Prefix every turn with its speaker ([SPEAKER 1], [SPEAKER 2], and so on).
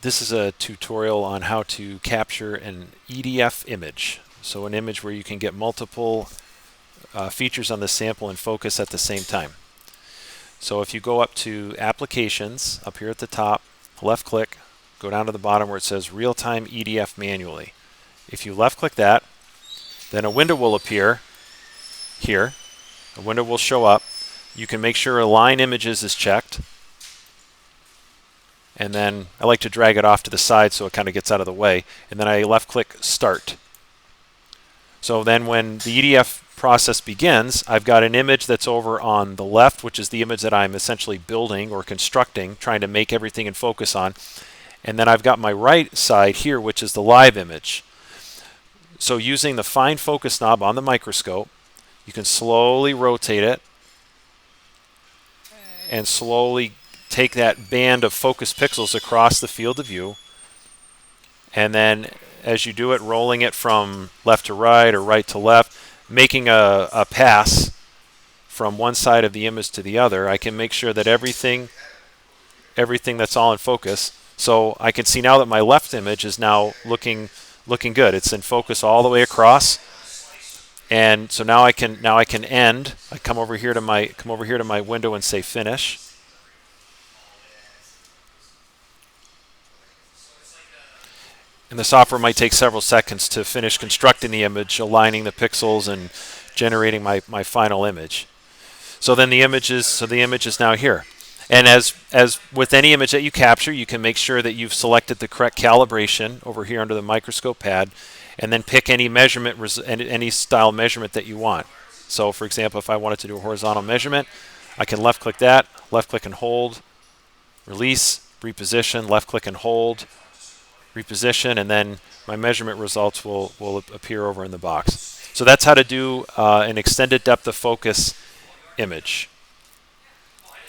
[SPEAKER 1] This is a tutorial on how to capture an EDF image. So an image where you can get multiple features on the sample and focus at the same time. So if you go up to Applications, up here at the top, left click, go down to the bottom where it says Real-Time EDF Manually. If you left click that, then a window will appear here. A window will show up. You can make sure Align Images is checked. And then I like to drag it off to the side so it kind of gets out of the way. And then I left click Start. So then when the EDF process begins, I've got an image that's over on the left, which is the image that I'm essentially building or constructing, trying to make everything in focus on. And then I've got my right side here, which is the live image. So using the fine focus knob on the microscope, you can slowly rotate it and slowly take that band of focus pixels across the field of view. And then as you do it, rolling it from left to right or right to left, making a pass from one side of the image to the other, I can make sure that everything that's all in focus. So I can see now that my left image is now looking good. It's in focus all the way across. And so now I can end. I come over here to my window and say finish. And the software might take several seconds to finish constructing the image, aligning the pixels, and generating my final image. So then the image is now here. And as with any image that you capture, you can make sure that you've selected the correct calibration over here under the microscope pad, and then pick any measurement, any style measurement that you want. So for example, if I wanted to do a horizontal measurement, I can left click that, left click and hold, release, reposition, left click and hold, reposition, and then my measurement results will appear over in the box. So that's how to do an extended depth of focus image.